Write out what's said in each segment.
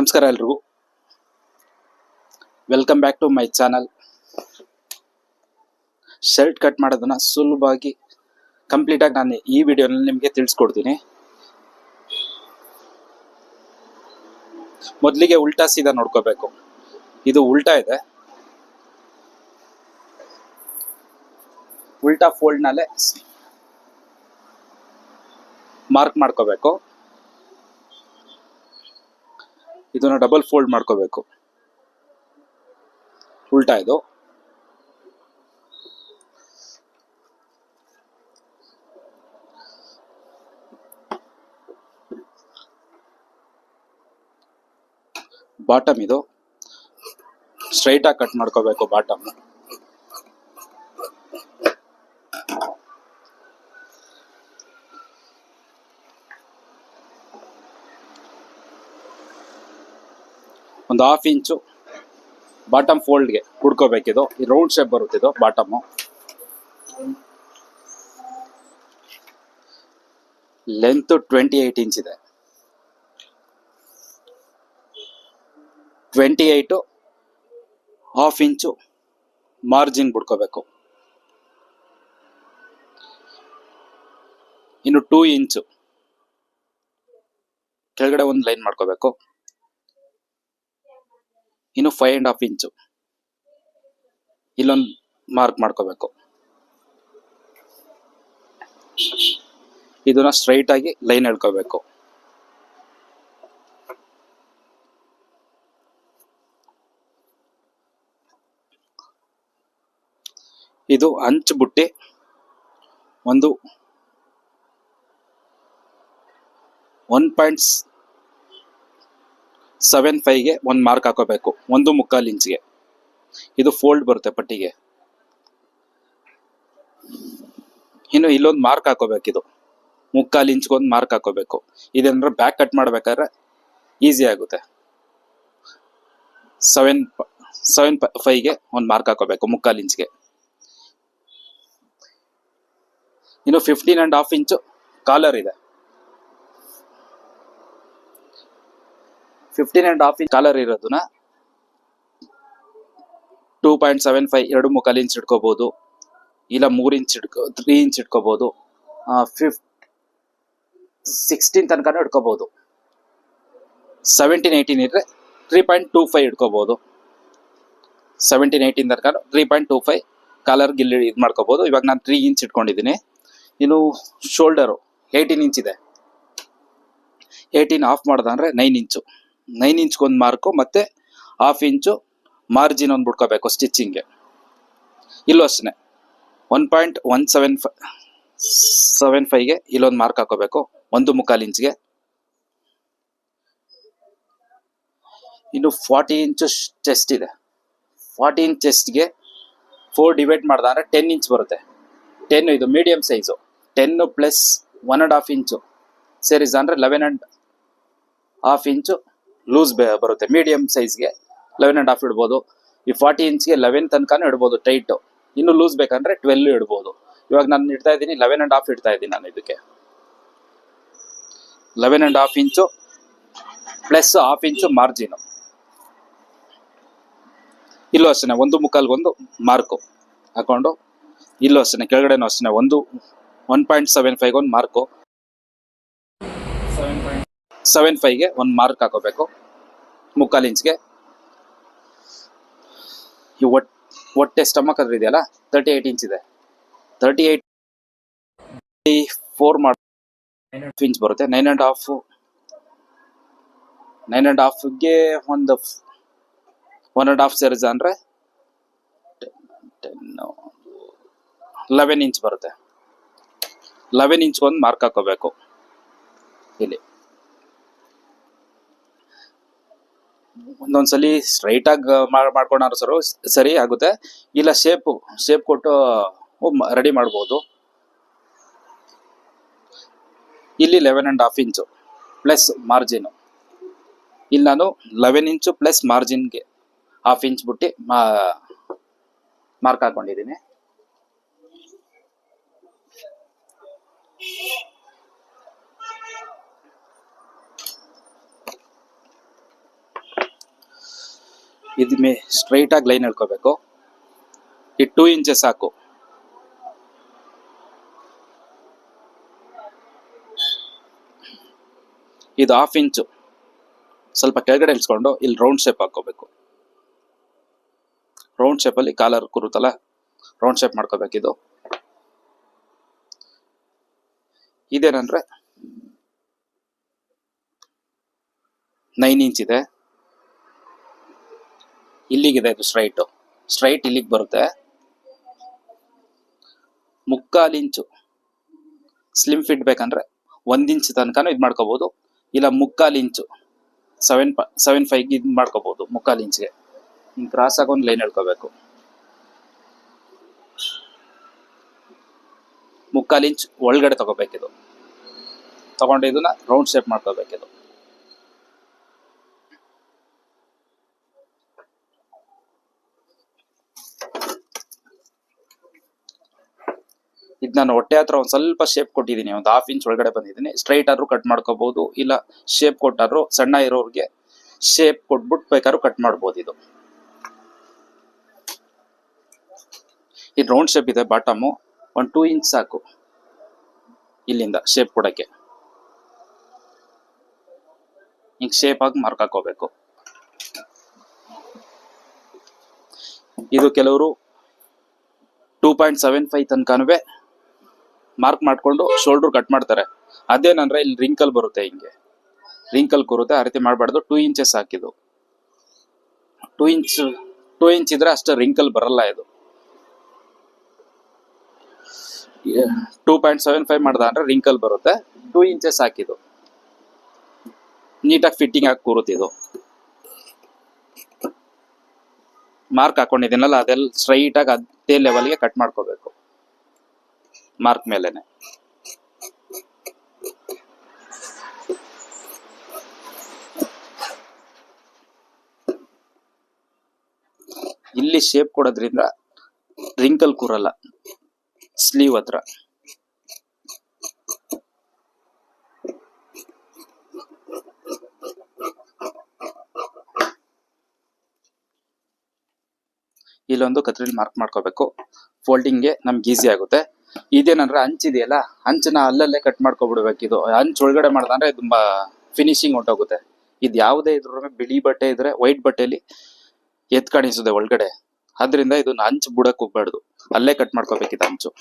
ನಮಸ್ಕಾರ ಎಲ್ರಿಗೂ, welcome back to my channel. Shirt cut ಮಾಡೋದನ್ನ ಸುಲಭವಾಗಿ ಕಂಪ್ಲೀಟಾಗಿ ನಾನು ಈ ವಿಡಿಯೋನಲ್ಲಿ ನಿಮಗೆ ತಿಳಿಸ್ಕೊಡ್ತೀನಿ. ಮೊದಲಿಗೆ ಉಲ್ಟಾ ಸೀದಾ ನೋಡ್ಕೋಬೇಕು. ಇದು ಉಲ್ಟಾ ಇದೆ, ಉಲ್ಟಾ ಫೋಲ್ಡ್ನಲ್ಲೇ ಮಾರ್ಕ್ ಮಾಡ್ಕೋಬೇಕು. ಇದನ್ನ ಡಬಲ್ ಫೋಲ್ಡ್ ಮಾಡ್ಕೋಬೇಕು. ಉಲ್ಟಾ ಇದು ಬಾಟಮ್, ಇದು ಸ್ಟ್ರೈಟ್ ಆಗಿ ಕಟ್ ಮಾಡ್ಕೋಬೇಕು. ಬಾಟಮ್ ಒಂದು 1/2 ಇಂಚು ಬಾಟಮ್ ಫೋಲ್ಡ್ಗೆ ಕುಡ್ಕೋಬೇಕಿದು. ರೌಂಡ್ ಶೇಪ್ ಬರುತ್ತೆ ಇದು ಬಾಟಮ್. ಲೆಂತ್ 28 ಇಂಚ್ ಇದೆ. 28 1/2 ಇಂಚು ಮಾರ್ಜಿನ್ ಬಿಡ್ಕೋಬೇಕು. ಇನ್ನು 2 ಇಂಚು ಕೆಳಗಡೆ ಒಂದು ಲೈನ್ ಮಾಡ್ಕೋಬೇಕು. ಇನ್ನು 5.5 ಇಂಚು ಇಲ್ಲೊಂದು ಮಾರ್ಕ್ ಮಾಡ್ಕೋಬೇಕು. ಇದನ್ನ ಸ್ಟ್ರೈಟ್ ಆಗಿ ಲೈನ್ ಎಳ್ಕೋಬೇಕು. ಇದು ಅಂಚು ಬುಟ್ಟಿ ಒಂದು 1.75ಗೆ ಒಂದು ಮಾರ್ಕ್ ಹಾಕೋಬೇಕು. 1.25 ಇಂಚ್ಗೆ ಇದು ಫೋಲ್ಡ್ ಬರುತ್ತೆ ಪಟ್ಟಿಗೆ. ಇನ್ನು ಇಲ್ಲೊಂದು ಮಾರ್ಕ್ ಹಾಕೋಬೇಕು. ಇದು 3/4 ಇಂಚ್ಗೆ ಒಂದು ಮಾರ್ಕ್ ಹಾಕೋಬೇಕು. ಇದೇನಾದ್ರೆ ಬ್ಯಾಕ್ ಕಟ್ ಮಾಡ್ಬೇಕಾದ್ರೆ ಈಸಿ ಆಗುತ್ತೆ. 7.5ಗೆ ಒಂದು ಮಾರ್ಕ್ ಹಾಕೋಬೇಕು 3/4 ಇಂಚ್ಗೆ. ಇನ್ನು 15.5 ಇಂಚು ಕಾಲರ್ ಇದೆ. 15.5 ಇಂಚ್ ಕಾಲರ್ ಇರೋದನ್ನ 2.75 2.25 ಇಂಚ್ ಇಟ್ಕೋಬಹುದು, ಇಲ್ಲ 3 ಇಂಚ್ ಇಟ್ಕೋಬಹುದು, 16 ತನಕ ಇಟ್ಕೋಬಹುದು. 17-18 ಇದ್ರೆ 3.25 ಇಟ್ಕೋಬಹುದು. 17-18 ತನಕ 3.25 ಕಾಲರ್ ಗಿಲ್ಲಿ ಇದು ಮಾಡ್ಕೋಬಹುದು. ಇವಾಗ ನಾನು 3 ಇಂಚ್ ಇಟ್ಕೊಂಡಿದ್ದೀನಿ. ಇನ್ನು ಶೋಲ್ಡರು 18 ಇಂಚ್ ಇದೆ. 18 ಆಫ್ ಮಾಡ್ದಂದ್ರೆ 9 ಇಂಚು. 9 ಇಂಚ್ಗೆ ಒಂದು ಮಾರ್ಕು, ಮತ್ತೆ 1/2 ಇಂಚು ಮಾರ್ಜಿನ್ ಒಂದು ಬಿಡ್ಕೋಬೇಕು ಸ್ಟಿಚಿಂಗ್ಗೆ. ಇಲ್ಲೂ ಅಷ್ಟೇ 1.175ಗೆ ಇಲ್ಲೊಂದು ಮಾರ್ಕ್ ಹಾಕೋಬೇಕು 1.25 ಇಂಚ್ಗೆ. ಇನ್ನು 40 ಇಂಚು ಚೆಸ್ಟ್ ಇದೆ. 40 ಇಂಚ್ ಚೆಸ್ಟ್ಗೆ 4 ಡಿವೈಡ್ ಮಾಡ್ದಂದ್ರೆ 10 ಇಂಚ್ ಬರುತ್ತೆ. 10 ಇದು ಮೀಡಿಯಂ ಸೈಜು. 10 ಪ್ಲಸ್ 1.5 ಇಂಚು ಸೇರಿಸ್ ಅಂದ್ರೆ 11.5 ಇಂಚು ಲೂಸ್ ಬರುತ್ತೆ. ಮೀಡಿಯಂ ಸೈಜ್ಗೆ 11.5 ಇಡ್ಬೋದು. ಈ 40 ಇಂಚ್ಗೆ 11 ತನಕನೂ ಇಡ್ಬೋದು ಟೈಟ್. ಇನ್ನು ಲೂಸ್ ಬೇಕಂದ್ರೆ 12 ಇಡ್ಬೋದು. ಇವಾಗ ನಾನು ಇಡ್ತಾ ಇದ್ದೀನಿ 11.5 ಇಡ್ತಾ ಇದ್ದೀನಿ ನಾನು. ಇದಕ್ಕೆ 11.5 ಇಂಚು ಪ್ಲಸ್ 1/2 ಇಂಚು ಮಾರ್ಜಿನ್. ಇಲ್ಲೂ ಅಷ್ಟೇ 1.25 ಒಂದು ಮಾರ್ಕು ಹಾಕೊಂಡು, ಇಲ್ಲೂ ಅಷ್ಟೇ ಕೆಳಗಡೆನೂ ಅಷ್ಟೇ 1.75 ಒಂದು ಮಾರ್ಕು. 7.75ಗೆ ಒಂದು ಮಾರ್ಕ್ ಹಾಕೋಬೇಕು 3/4 ಇಂಚ್ಗೆ. ಈ ಹೊಟ್ಟೆ ಸ್ಟಮಕ್ ಅದ್ರ ಇದೆಯಲ್ಲ 38 ಇಂಚ್ ಇದೆ. 38 4 ಇಂಚ್ ಬರುತ್ತೆ. 9.5ಗೆ ಒಂದು 1.5 ಸೇರಿಸ ಅಂದ್ರೆ 11 ಇಂಚ್ ಬರುತ್ತೆ. 11 ಇಂಚ್ಗೆ ಒಂದು ಮಾರ್ಕ್ ಹಾಕೋಬೇಕು. ಇಲ್ಲಿ ಒಂದೊಂದ್ಸಲಿ ಸ್ಟ್ರೈಟ್ ಆಗಿ ಮಾಡ್ಕೊಂಡ್ರು ಸರಿ ಆಗುತ್ತೆ, ಇಲ್ಲ ಶೇಪ್ ಕೊಟ್ಟು ರೆಡಿ ಮಾಡ್ಬೋದು. ಇಲ್ಲಿ 11.5 ಇಂಚು ಪ್ಲಸ್ ಮಾರ್ಜಿನ್. ಇಲ್ಲಿ ನಾನು 11 ಇಂಚು ಪ್ಲಸ್ ಮಾರ್ಜಿನ್ಗೆ 1/2 ಇಂಚ್ ಬಿಟ್ಟು ಮಾರ್ಕ್ ಹಾಕೊಂಡಿದ್ದೀನಿ. ಇದು ಸ್ಟ್ರೈಟ್ ಆಗಿ ಲೈನ್ ಎಳ್ಕೋಬೇಕು. ಈ 2 ಇಂಚಸ್ ಸಾಕು. ಇದು 1/2 ಇಂಚು ಸ್ವಲ್ಪ ಕೆಳಗಡೆ ಇಳಿಸ್ಕೊಂಡು ಇಲ್ಲಿ ರೌಂಡ್ ಶೇಪ್ ಹಾಕೋಬೇಕು. ರೌಂಡ್ ಶೇಪ್ ಅಲ್ಲಿ ಕಾಲರ್ ಕೂರುತ್ತಲ್ಲ, ರೌಂಡ್ ಶೇಪ್ ಮಾಡ್ಕೋಬೇಕಿದು. ಇದೇನಂದ್ರೆ 9 ಇಂಚ್ ಇದೆ. ಇಲ್ಲಿಗಿದೆ ಇದು ಸ್ಟ್ರೈಟ್ ಇಲ್ಲಿಗೆ ಬರುತ್ತೆ. 3/4 ಇಂಚು ಸ್ಲಿಮ್ ಫಿಟ್ ಬೇಕಂದ್ರೆ 1 ಇಂಚ್ ತನಕನೂ ಇದು ಮಾಡ್ಕೋಬಹುದು, ಇಲ್ಲ 3/4 ಇಂಚು 7.5 ಇದು ಮಾಡ್ಕೋಬಹುದು. 3/4 ಇಂಚ್ಗೆ ಹಿಂಗೆ ಕ್ರಾಸ್ ಆಗಿ ಒಂದು ಲೈನ್ ಎಳ್ಕೋಬೇಕು. 3/4 ಇಂಚ್ ಒಳಗಡೆ ತಗೋಬೇಕಿದು. ತಗೊಂಡು ಇದನ್ನ ರೌಂಡ್ ಶೇಪ್ ಮಾಡ್ಕೋಬೇಕಿದು. ಇದು ನಾನು ಹೊಟ್ಟೆ ಹತ್ರ ಒಂದು ಸ್ವಲ್ಪ ಶೇಪ್ ಕೊಟ್ಟಿದ್ದೀನಿ, ಒಂದು 1/2 ಇಂಚ್ ಒಳಗಡೆ ಬಂದಿದ್ದೀನಿ. ಸ್ಟ್ರೈಟ್ ಆದ್ರೂ ಕಟ್ ಮಾಡ್ಕೋಬಹುದು, ಇಲ್ಲ ಶೇಪ್ ಕೊಟ್ಟಾದ್ರು ಸಣ್ಣ ಇರೋರಿಗೆ ಶೇಪ್ ಕೊಟ್ಬಿಟ್ಟು ಬೇಕಾದ್ರೂ ಕಟ್ ಮಾಡ್ಬೋದು. ಇದು ರೌಂಡ್ ಶೇಪ್ ಇದೆ. ಬಾಟಮು ಒಂದು 2 ಇಂಚ್ ಸಾಕು ಇಲ್ಲಿಂದ ಶೇಪ್ ಕೊಡಕ್ಕೆ. ಹಿಂಗೆ ಶೇಪ್ ಆಗಿ ಮಾರ್ಕ್ ಹಾಕೋಬೇಕು. ಇದು ಕೆಲವರು 2.75 ತನಕನೂ ಮಾರ್ಕ್ ಮಾಡ್ಕೊಂಡು ಶೋಲ್ಡರ್ ಕಟ್ ಮಾಡ್ತಾರೆ. ಅದೇನಂದ್ರೆ ಇಲ್ಲಿ ರಿಂಕಲ್ ಬರುತ್ತೆ, ಹಿಂಗೆ ರಿಂಕಲ್ ಕೂರುತ್ತೆ. ಆ ರೀತಿ ಮಾಡಬಾರ್ದು. 2 ಇಂಚಸ್ ಹಾಕಿದ್ದು. 2 ಇಂಚ್ ಇದ್ರೆ ಅಷ್ಟು ರಿಂಕಲ್ ಬರಲ್ಲ. ಇದು 2.75 ಮಾಡ್ದ ಅಂದ್ರೆ ರಿಂಕಲ್ ಬರುತ್ತೆ. 2 ಇಂಚಸ್ ಹಾಕಿದ್ದು ನೀಟಾಗಿ ಫಿಟ್ಟಿಂಗ್ ಆಗಿ ಕೂರುತ್ತೆ. ಇದು ಮಾರ್ಕ್ ಹಾಕೊಂಡಿದ್ದೀನಲ್ಲ, ಅದೆಲ್ಲ ಸ್ಟ್ರೈಟ್ ಆಗಿ ಅದೇ ಲೆವೆಲ್ಗೆ ಕಟ್ ಮಾಡ್ಕೋಬೇಕು ಮಾರ್ಕ್ ಮೇಲೆನೆ. ಇಲ್ಲಿ ಶೇಪ್ ಕೊಡೋದ್ರಿಂದ ರಿಂಕಲ್ ಕೂರಲ್ಲ ಸ್ಲೀವ್ ಹತ್ರ. ಇಲ್ಲೊಂದು ಕತ್ರಿಲಿ ಮಾರ್ಕ್ ಮಾಡ್ಕೋಬೇಕು. ಫೋಲ್ಡಿಂಗ್ಗೆ ನಮ್ಗೆ ಈಸಿ ಆಗುತ್ತೆ. ಇದೇನಂದ್ರೆ ಹಂಚಿದೆಯಲ್ಲ, ಹಂಚನ್ನ ಅಲ್ಲಲ್ಲೇ ಕಟ್ ಮಾಡ್ಕೊಬಿಡ್ಬೇಕು. ಇದು ಹಂಚ್ ಒಳಗಡೆ ಮಾಡ್ದಂದ್ರೆ ತುಂಬಾ ಫಿನಿಶಿಂಗ್ ಹೊಂಟೋಗುತ್ತೆ. ಇದು ಯಾವುದೇ ಇದ್ರೂ ಬಿಳಿ ಬಟ್ಟೆ ಇದ್ರೆ ವೈಟ್ ಬಟ್ಟೆಯಲ್ಲಿ ಎತ್ ಕಾಣಿಸುತ್ತೆ ಒಳಗಡೆ. ಆದ್ರಿಂದ ಇದನ್ನ ಹಂಚ್ ಬಿಡಕ್ ಹೋಗ್ಬಾರ್ದು, ಅಲ್ಲೇ ಕಟ್ ಮಾಡ್ಕೋಬೇಕಿದೆ ಹಂಚು.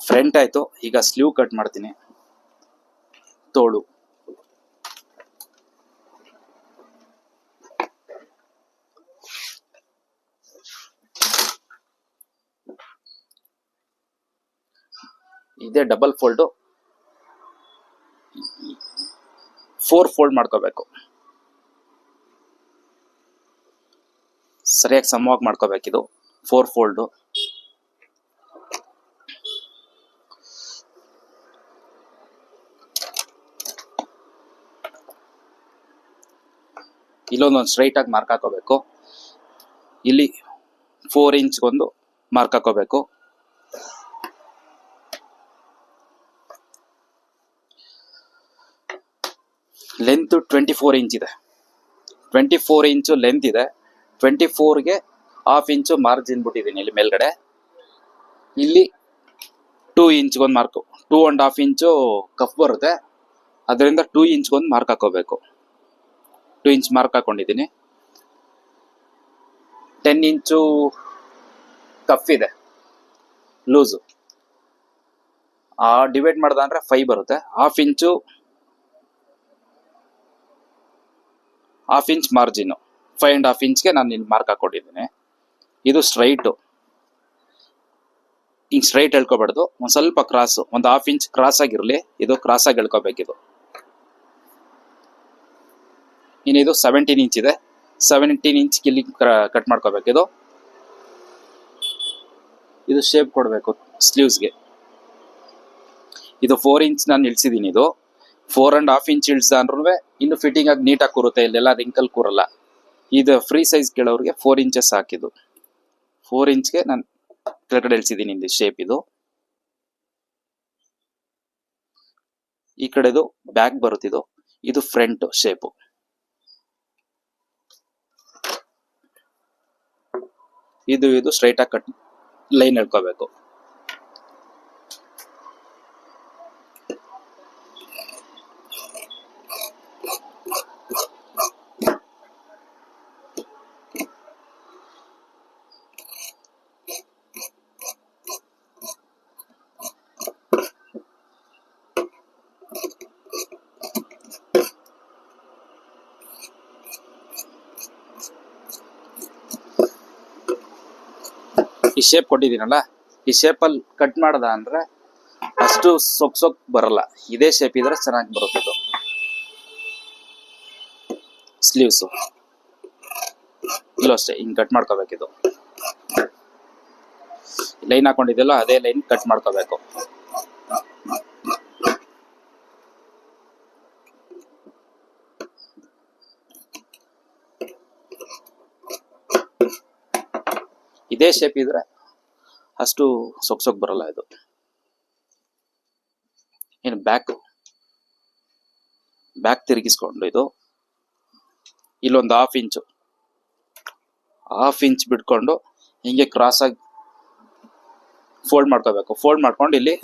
ಫ್ರಂಟ್ ಆಯ್ತು. ಈಗ ಸ್ಲೀವ್ ಕಟ್ ಮಾಡ್ತೀನಿ. ತೋಳು ಇದೇ ಡಬಲ್ ಫೋಲ್ಡ್ 4 ಫೋಲ್ಡ್ ಮಾಡ್ಕೋಬೇಕು. ಸರಿಯಾಗಿ ಸಮವಾಗಿ ಮಾಡ್ಕೋಬೇಕಿದು 4 ಫೋಲ್ಡ್. ಇಲ್ಲೊಂದೊಂದು ಸ್ಟ್ರೈಟ್ ಆಗಿ ಮಾರ್ಕ್ ಹಾಕೋಬೇಕು. ಇಲ್ಲಿ 4 ಇಂಚ್ಗೊಂದು ಮಾರ್ಕ್ ಹಾಕೋಬೇಕು. ಲೆಂತ್ 24 ಇಂಚ್ ಇದೆ. 24 ಇಂಚು ಲೆಂತ್ ಇದೆ. 24ಗೆ 1/2 ಇಂಚು ಮಾರ್ಜಿನ್ ಬಿಟ್ಟಿದ್ದೀನಿ ಇಲ್ಲಿ ಮೇಲ್ಗಡೆ. ಇಲ್ಲಿ 2 ಇಂಚ್ಗೊಂದು ಮಾರ್ಕು, 2.5 ಇಂಚು ಕಫ್ ಬರುತ್ತೆ. ಅದರಿಂದ 2 ಇಂಚ್ಗೊಂದು ಮಾರ್ಕ್ ಹಾಕೋಬೇಕು. 2 ಇಂಚ್ ಮಾರ್ಕ್ ಹಾಕೊಂಡಿದ್ದೀನಿ. 10 ಇಂಚು ಕಫ್ ಇದೆ ಲೂಸು. ಡಿವೈಡ್ ಮಾಡ್ದ ಅಂದ್ರೆ 5 ಬರುತ್ತೆ. 1/2 ಇಂಚ್ ಮಾರ್ಜಿನ್, 5.5 ಇಂಚ್ಗೆ ನಾನು ಇಲ್ಲಿ ಮಾರ್ಕ್ ಹಾಕೊಂಡಿದ್ದೀನಿ. ಇದು ಸ್ಟ್ರೈಟು. ಹಿಂಗೆ ಸ್ಟ್ರೈಟ್ ಎಳ್ಕೊಬಾರ್ದು, ಒಂದು ಸ್ವಲ್ಪ ಕ್ರಾಸು, ಒಂದು 1/2 ಇಂಚ್ ಕ್ರಾಸ್ ಆಗಿರಲಿ. ಇದು ಕ್ರಾಸ್ ಆಗಿ ಎಳ್ಕೊಬೇಕಿದು. ಇನ್ನಿದು 17 ಇಂಚ್ ಇದೆ. 17 ಇಂಚ್ ಇಲ್ಲಿ ಕಟ್ ಮಾಡ್ಕೋಬೇಕಿದು. ಇದು ಶೇಪ್ ಕೊಡಬೇಕು ಸ್ಲೀವ್ಸ್ಗೆ. ಇದು 4 ಇಂಚ್ ನಾನು ಇಳಿಸಿದ್ದೀನಿ. ಇದು 4.5 ಇಂಚ್ ಇಳಿಸ್ದ ಅಂದ್ರೂ ಇನ್ನು ಫಿಟ್ಟಿಂಗ್ ಆಗಿ ನೀಟಾಗಿ ಕೂರುತ್ತೆ. ಇಲ್ಲೆಲ್ಲ ರಿಂಕಲ್ ಕೂರಲ್ಲ. ಇದು ಫ್ರೀ ಸೈಜ್ ಕೇಳೋರಿಗೆ 4 ಇಂಚಸ್ ಹಾಕಿದ್ದು. 4 ಇಂಚ್ಗೆ ನಾನು ಕೆಳಗಡೆ ಇಳಿಸಿದ್ದೀನಿ ಇಲ್ಲಿ ಶೇಪ್ ಇದು. ಈ ಕಡೆದು ಬ್ಯಾಕ್ ಬರುತ್ತಿದ್ದು, ಇದು ಫ್ರಂಟ್ ಶೇಪು. ಇದು ಸ್ಟ್ರೈಟ್ ಆಗಿ ಕಟ್ ಲೈನ್ ಎಳ್ಕೋಬೇಕು. ಈ ಶೇಪ್ ಕೊಟ್ಟಿದ್ದೀನಲ್ಲ, ಈ ಶೇಪಲ್ಲಿ ಕಟ್ ಮಾಡ್ದ ಅಂದ್ರೆ ಅಷ್ಟು ಸೊಕ್ ಬರಲ್ಲ. ಇದೇ ಶೇಪ್ ಇದ್ರೆ ಚೆನ್ನಾಗಿ ಬರುತ್ತೆ. ಇದು ಸ್ಲೀವ್ಸ್ ಇಲ್ಲೂ ಅಷ್ಟೇ ಹಿಂಗ್ ಕಟ್ ಮಾಡ್ಕೋಬೇಕಿದು. ಲೈನ್ ಹಾಕೊಂಡಿದ್ದೆಲ್ಲ ಅದೇ ಲೈನ್ ಕಟ್ ಮಾಡ್ಕೋಬೇಕು. ಇದೇ ಶೇಪ್ ಇದ್ರೆ ಅಷ್ಟು ಸೊಕ್ ಬರಲ್ಲ ಇದು. ಇನ್ನು ಬ್ಯಾಕ್ ತಿರುಗಿಸ್ಕೊಂಡು ಇದು ಇಲ್ಲೊಂದು ಹಾಫ್ ಇಂಚ್ ಬಿಟ್ಕೊಂಡು ಹಿಂಗೆ ಕ್ರಾಸ್ ಆಗಿ ಫೋಲ್ಡ್ ಮಾಡ್ಕೋಬೇಕು. ಫೋಲ್ಡ್ ಮಾಡ್ಕೊಂಡು ಇಲ್ಲಿ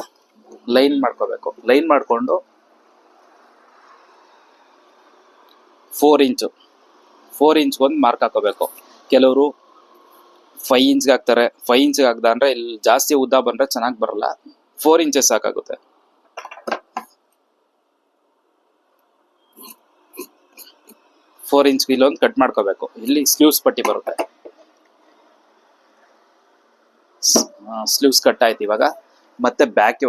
ಲೈನ್ ಮಾಡ್ಕೋಬೇಕು. ಲೈನ್ ಮಾಡ್ಕೊಂಡು 4 ಇಂಚ್ ಒಂದು ಮಾರ್ಕ್ ಹಾಕೋಬೇಕು. ಕೆಲವರು 5 ಇಂಚ್ಗೆ ಹಾಕ್ತಾರೆ. 5 ಇಂಚ್ಗೆ ಹಾಕ್ದ ಅಂದ್ರೆ ಇಲ್ಲಿ ಜಾಸ್ತಿ ಉದ್ದ ಬಂದ್ರೆ ಚೆನ್ನಾಗಿ ಬರಲ್ಲ. 4 ಇಂಚಸ್ ಸಾಕಾಗುತ್ತೆ. ಫೋರ್ ಇಂಚ್ ಇಲ್ಲೊಂದು ಕಟ್ ಮಾಡ್ಕೋಬೇಕು. ಇಲ್ಲಿ ಸ್ಲೀವ್ಸ್ ಪಟ್ಟಿ ಬರುತ್ತೆ. ಸ್ಲೀವ್ಸ್ ಕಟ್ ಆಯ್ತು. ಇವಾಗ ಮತ್ತೆ ಬ್ಯಾಕ್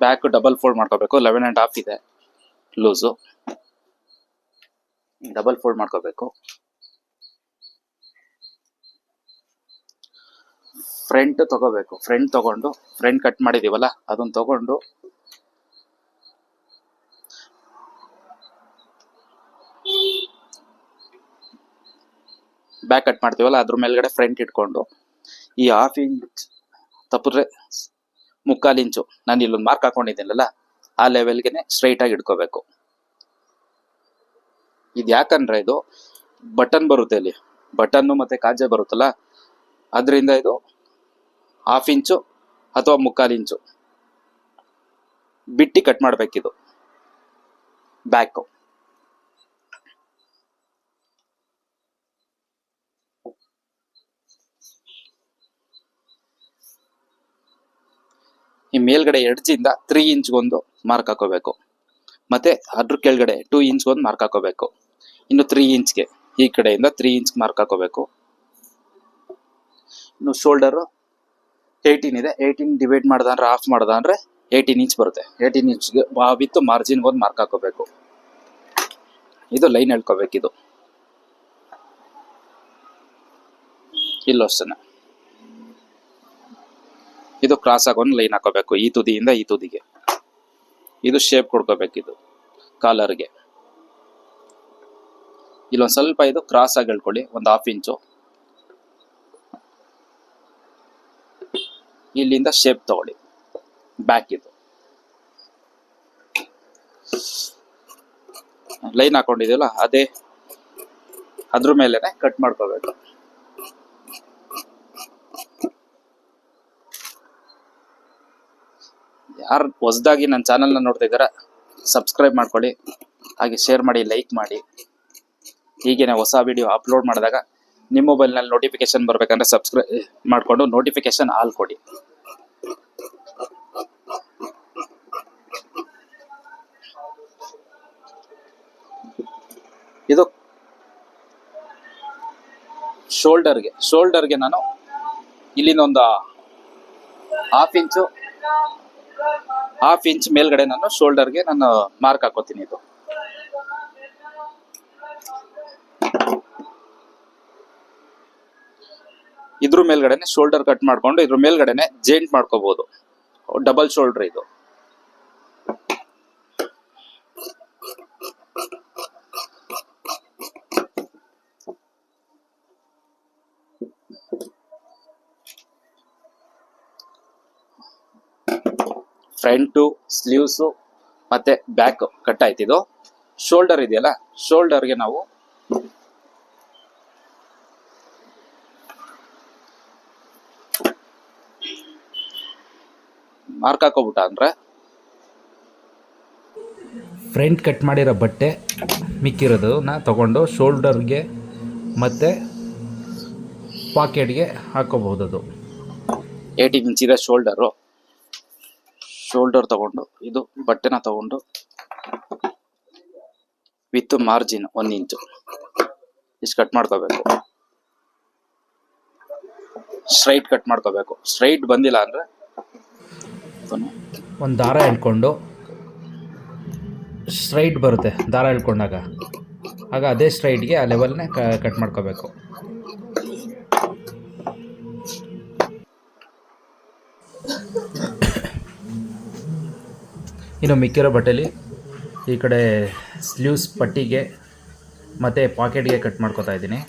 ಬ್ಯಾಕ್ ಡಬಲ್ ಫೋಲ್ಡ್ ಮಾಡ್ಕೋಬೇಕು. 11.5 ಇದೆ ಲೂಸು. ಡಬಲ್ ಫೋಲ್ಡ್ ಮಾಡ್ಕೋಬೇಕು. ಫ್ರಂಟ್ ತಗೋಬೇಕು. ಫ್ರಂಟ್ ತಗೊಂಡು ಫ್ರಂಟ್ ಕಟ್ ಮಾಡಿದೀವಲ್ಲ ಅದನ್ನ ತಗೊಂಡು ಬ್ಯಾಕ್ ಕಟ್ ಮಾಡ್ತೀವಲ್ಲ ಅದ್ರ ಮೇಲ್ಗಡೆ ಫ್ರಂಟ್ ಇಟ್ಕೊಂಡು ಈ ಹಾಫ್ ಇಂಚ್ ತಪ್ಪಿದ್ರೆ 3/4 ಇಂಚು ನಾನು ಇಲ್ಲೊಂದು ಮಾರ್ಕ್ ಹಾಕೊಂಡಿದ್ದೀನಲ್ಲ ಆ ಲೆವೆಲ್ಗೆನೆ ಸ್ಟ್ರೈಟ್ ಆಗಿ ಇಟ್ಕೋಬೇಕು. ಇದು ಯಾಕಂದ್ರೆ ಇದು ಬಟನ್ ಬರುತ್ತೆ, ಇಲ್ಲಿ ಬಟನ್ನು ಮತ್ತೆ ಕಾಜೆ ಬರುತ್ತಲ್ಲ, ಅದರಿಂದ ಇದು ಹಾಫ್ ಇಂಚು ಅಥವಾ 3/4 ಇಂಚು ಬಿಟ್ಟಿ ಕಟ್ ಮಾಡ್ಬೇಕಿದು ಬ್ಯಾಕ್. ಈ ಮೇಲ್ಗಡೆ ಎಡ್ಜಿಂದ 3 ಇಂಚ್ಗೊಂದು ಮಾರ್ಕ್ ಹಾಕೋಬೇಕು. ಮತ್ತೆ ಅದ್ರ ಕೆಳಗಡೆ 2 ಇಂಚ್ಗೊಂದು ಮಾರ್ಕ್ ಹಾಕೋಬೇಕು. ಇನ್ನು 3 ಇಂಚ್ಗೆ ಈ ಕಡೆಯಿಂದ 3 ಇಂಚ್ ಮಾರ್ಕ್ ಹಾಕೋಬೇಕು. ಇನ್ನು ಶೋಲ್ಡರ್ 18 ಇದೆ. 18 ಡಿವೈಡ್ ಮಾಡ್ದ ಅಂದ್ರೆ ಹಾಫ್ ಮಾಡ್ದ ಅಂದ್ರೆ 18 ಇಂಚ್ ಬರುತ್ತೆ. 18 ಇಂಚ್ಗೆ ವಿತ್ ಮಾರ್ಜಿನ್ ಒಂದು ಮಾರ್ಕ್ ಹಾಕೋಬೇಕು. ಇದು ಲೈನ್ ಹೇಳ್ಕೋಬೇಕು. ಇಲ್ಲೂ ಅಷ್ಟೇ ಇದು ಕ್ರಾಸ್ ಆಗೊಂದು ಲೈನ್ ಹಾಕೋಬೇಕು ಈ ತುದಿಯಿಂದ ಈ ತುದಿಗೆ. ಇದು ಶೇಪ್ ಕೊಡ್ಕೋಬೇಕಿದು ಕಾಲರ್ಗೆ. ಇಲ್ಲೊಂದು ಸ್ವಲ್ಪ ಇದು ಕ್ರಾಸ್ ಆಗಿ ಹೇಳ್ಕೊಳ್ಳಿ, ಒಂದು ಹಾಫ್ ಇಂಚು. ಇಲ್ಲಿಂದ ಶೇಪ್ ತಗೊಳ್ಳಿ ಬ್ಯಾಕ್. ಇದು ಲೈನ್ ಹಾಕೊಂಡಿದೆಯಲ್ಲ ಅದೇ ಅದ್ರ ಮೇಲೆನೆ ಕಟ್ ಮಾಡ್ಕೋಬೇಕು. ಯಾರು ಹೊಸದಾಗಿ ನನ್ನ ಚಾನಲ್ನ ನೋಡ್ತಾ ಇದ್ದಾರ ಸಬ್ಸ್ಕ್ರೈಬ್ ಮಾಡ್ಕೊಳ್ಳಿ, ಹಾಗೆ ಶೇರ್ ಮಾಡಿ, ಲೈಕ್ ಮಾಡಿ. ಹೀಗೇನೆ ಹೊಸ ವಿಡಿಯೋ ಅಪ್ಲೋಡ್ ಮಾಡಿದಾಗ ನಿಮ್ಮ ಮೊಬೈಲ್ನಲ್ಲಿ ನೋಟಿಫಿಕೇಶನ್ ಬರ್ಬೇಕಂದ್ರೆ ಸಬ್ಸ್ಕ್ರೈಬ್ ಮಾಡಿಕೊಂಡು ನೋಟಿಫಿಕೇಶನ್ ಆಲ್ ಕೊಡಿ. ಇದು ಶೋಲ್ಡರ್ಗೆ ನಾನು ಇಲ್ಲಿಂದ ಒಂದು ಹಾಫ್ ಇಂಚ್ ಮೇಲ್ಗಡೆ ನಾನು ಶೋಲ್ಡರ್ಗೆ ನಾನು ಮಾರ್ಕ್ ಹಾಕೋತೀನಿ. ಇದು ಇದ್ರ ಮೇಲ್ಗಡೆನೆ ಶೋಲ್ಡರ್ ಕಟ್ ಮಾಡ್ಕೊಂಡು ಇದ್ರ ಮೇಲ್ಗಡೆನೆ ಜಾಯಿಂಟ್ ಮಾಡ್ಕೋಬಹುದು. ಡಬಲ್ ಶೋಲ್ಡರ್ ಇದು. ಫ್ರಂಟು, ಸ್ಲೀವ್ಸು ಮತ್ತೆ ಬ್ಯಾಕ್ ಕಟ್ ಆಯ್ತು. ಇದು ಶೋಲ್ಡರ್ ಇದೆಯಲ್ಲ, ಶೋಲ್ಡರ್ಗೆ ನಾವು ಮಾರ್ಕ್ ಹಾಕೋಬಿಟ್ಟ ಅಂದ್ರೆ ಫ್ರಂಟ್ ಕಟ್ ಮಾಡಿರೋ ಬಟ್ಟೆ ಮಿಕ್ಕಿರೋದನ್ನ ತಗೊಂಡು ಶೋಲ್ಡರ್ಗೆ ಮತ್ತು ಪಾಕೆಟ್ಗೆ ಹಾಕೋಬಹುದು. ಅದು 18 ಇಂಚ್ ಇದೆ ಶೋಲ್ಡರು. ಶೋಲ್ಡರ್ ತಗೊಂಡು ಇದು ಬಟ್ಟೆನ ತಗೊಂಡು ವಿತ್ ಮಾರ್ಜಿನ್ 1 ಇಂಚು ಇಷ್ಟು ಕಟ್ ಮಾಡ್ಕೋಬೇಕು. ಸ್ಟ್ರೈಟ್ ಕಟ್ ಮಾಡ್ಕೋಬೇಕು. ಸ್ಟ್ರೈಟ್ ಬಂದಿಲ್ಲ ಅಂದ್ರೆ ಒಂದು ದಾರ ಎಳ್ಕೊಂಡು ಸ್ಟ್ರೈಟ್ ಬರುತ್ತೆ ದಾರ ಎಳ್ಕೊಂಡಾಗ, ಆಗ ಅದೇ ಸ್ಟ್ರೈಟ್ಗೆ ಆ ಲೆವೆಲ್ನೇ ಕಟ್ ಮಾಡ್ಕೋಬೇಕು. ಇನ್ನು ಮಿಕ್ಕಿರೋ ಬಟ್ಟೆಲಿ ಈ ಕಡೆ ಸ್ಲೀವ್ಸ್ ಪಟ್ಟಿಗೆ ಮತ್ತು ಪಾಕೆಟ್ಗೆ ಕಟ್ ಮಾಡ್ಕೊತಾ ಇದ್ದೀನಿ.